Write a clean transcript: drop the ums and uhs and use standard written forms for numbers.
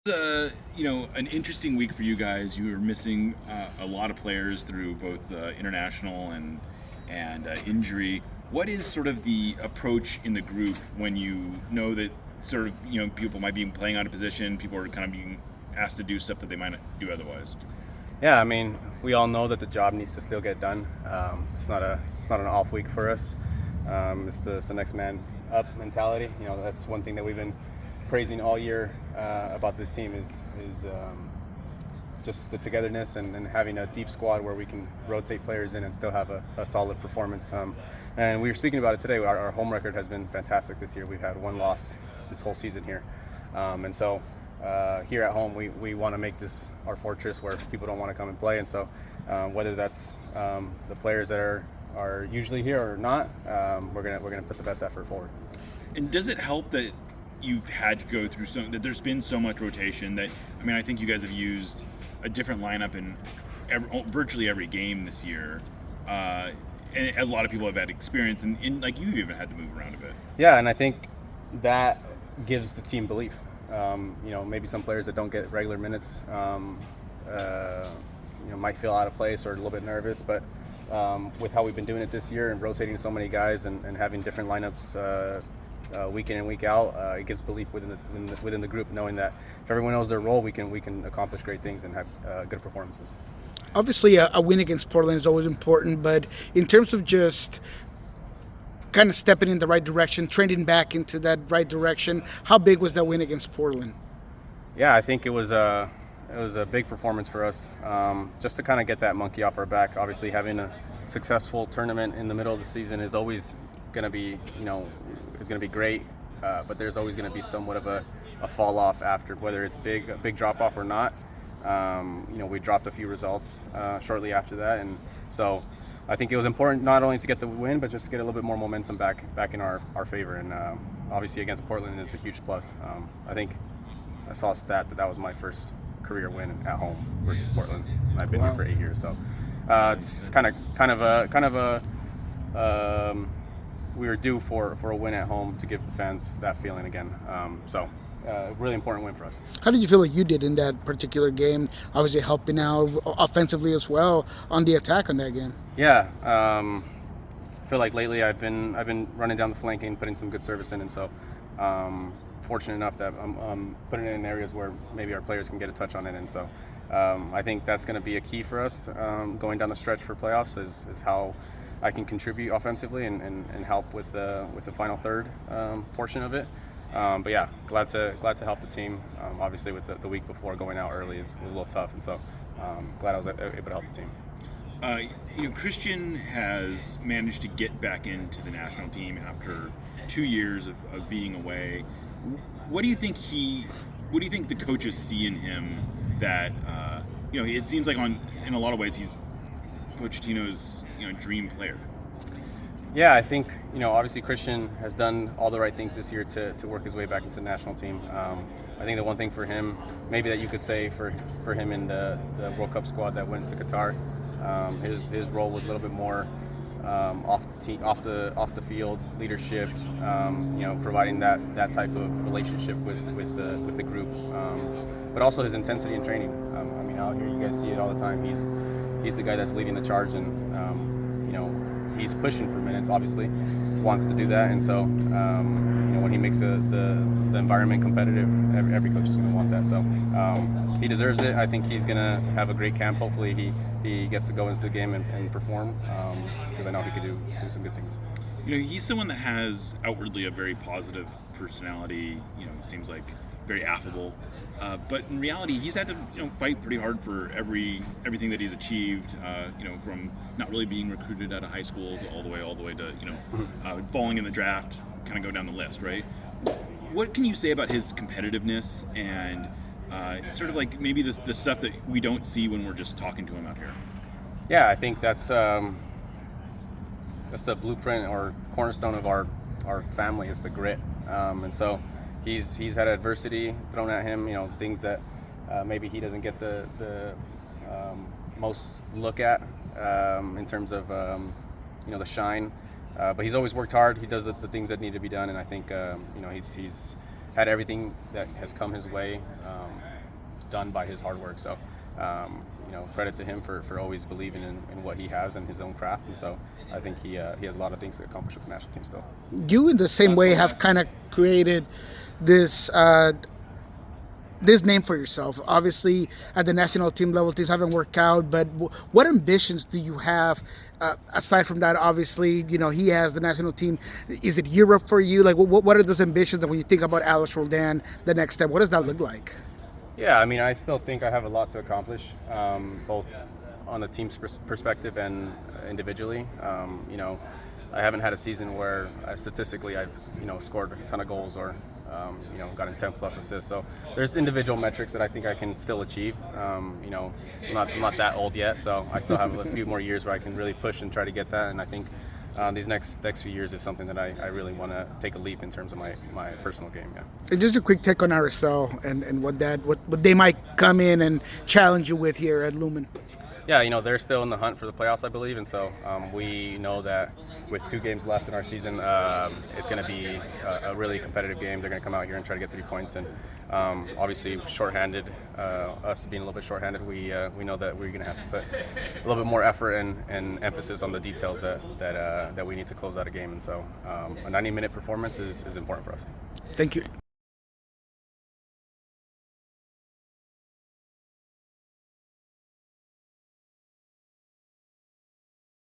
An interesting week for you guys. You were missing a lot of players through both international and injury. What is sort of the approach in the group when you know that sort of people might be playing out of position, people are kind of being asked to do stuff that they might not do otherwise? Yeah, I mean, we all know that the job needs to still get done. It's not an off week for us. It's the next man up mentality. That's one thing that we've been praising all year about this team is just the togetherness and having a deep squad where we can rotate players in and still have a solid performance. And we were speaking about it today. Our home record has been fantastic this year. We've had one loss this whole season here, and so. Here at home, we want to make this our fortress where people don't want to come and play, and so whether that's the players that are usually here or not, we're gonna put the best effort forward. And does it help that you've had to go through that there's been so much rotation that, I think you guys have used a different lineup in virtually every game this year, and a lot of people have had experience, and like you've even had to move around a bit. Yeah, and I think that gives the team belief. Maybe some players that don't get regular minutes, might feel out of place or a little bit nervous. But with how we've been doing it this year and rotating so many guys and having different lineups week in and week out, it gives belief within the group, knowing that if everyone knows their role, we can accomplish great things and have good performances. Obviously, a win against Portland is always important, but in terms of just kind of stepping in the right direction, trending back into that right direction, how big was that win against Portland? Yeah, I think it was a big performance for us, just to kind of get that monkey off our back. Obviously, having a successful tournament in the middle of the season is always going to be, is going to be great, but there's always going to be somewhat of a fall off after, whether it's a big drop off or not. We dropped a few results shortly after that, and so I think it was important not only to get the win, but just to get a little bit more momentum back in our favor. And obviously against Portland is a huge plus. I think I saw a stat that was my first career win at home versus Portland. And I've been here for 8 years, so it's kind of a we were due for a win at home to give the fans that feeling again. Really important win for us. How did you feel like you did in that particular game? Obviously helping out offensively as well on the attack on that game. Yeah, I feel like lately I've been running down the flanking, putting some good service in, and so fortunate enough that I'm putting it in areas where maybe our players can get a touch on it, and so I think that's going to be a key for us going down the stretch for playoffs is how I can contribute offensively and help with the final third portion of it. But yeah, glad to help the team. Obviously, with the week before going out early, it was a little tough, and so glad I was able to help the team. Christian has managed to get back into the national team after 2 years of being away. What do you think the coaches see in him that it seems like in a lot of ways he's Pochettino's dream player? Yeah, I think obviously Christian has done all the right things this year to work his way back into the national team. I think the one thing for him, maybe that you could say for him in the World Cup squad that went to Qatar, his role was a little bit more off the field leadership, providing that type of relationship with the group, but also his intensity in training. Out here you guys see it all the time. He's the guy that's leading the charge, and he's pushing for minutes, obviously, wants to do that, and so when he makes the environment competitive, every coach is going to want that. So he deserves it. I think he's going to have a great camp. Hopefully he gets to go into the game and perform, because I know he could do some good things. He's someone that has outwardly a very positive personality. He seems like very affable. But in reality, he's had to fight pretty hard for everything that he's achieved. From not really being recruited out of high school to all the way to falling in the draft. Kind of go down the list, right? What can you say about his competitiveness and sort of like maybe the stuff that we don't see when we're just talking to him out here? Yeah, I think that's the blueprint or cornerstone of our family. It's the grit, and so. He's had adversity thrown at him, things that maybe he doesn't get the most look at in terms of the shine. But he's always worked hard. He does the things that need to be done, and I think he's had everything that has come his way done by his hard work. So, credit to him for always believing in what he has and his own craft. And so I think he has a lot of things to accomplish with the national team still. You, in the same way, have kind of created this this name for yourself. Obviously, at the national team level, things haven't worked out. But what ambitions do you have aside from that? Obviously, he has the national team. Is it Europe for you? Like, what are those ambitions? And when you think about Alex Roldan, the next step, what does that look like? Yeah, I mean, I still think I have a lot to accomplish, both on the team's perspective and individually. I haven't had a season where statistically I've scored a ton of goals or gotten 10 plus assists. So there's individual metrics that I think I can still achieve. I'm not that old yet, so I still have a few more years where I can really push and try to get that. And I think these next few years is something that I really want to take a leap in terms of my personal game. Yeah. And just a quick take on RSL and what they might come in and challenge you with here at Lumen. Yeah, they're still in the hunt for the playoffs, I believe, and so we know that with 2 games left in our season, it's going to be a really competitive game. They're going to come out here and try to get 3 points, and obviously shorthanded, us being a little bit shorthanded, we know that we're going to have to put a little bit more effort and emphasis on the details that we need to close out a game, and so a 90-minute performance is important for us. Thank you.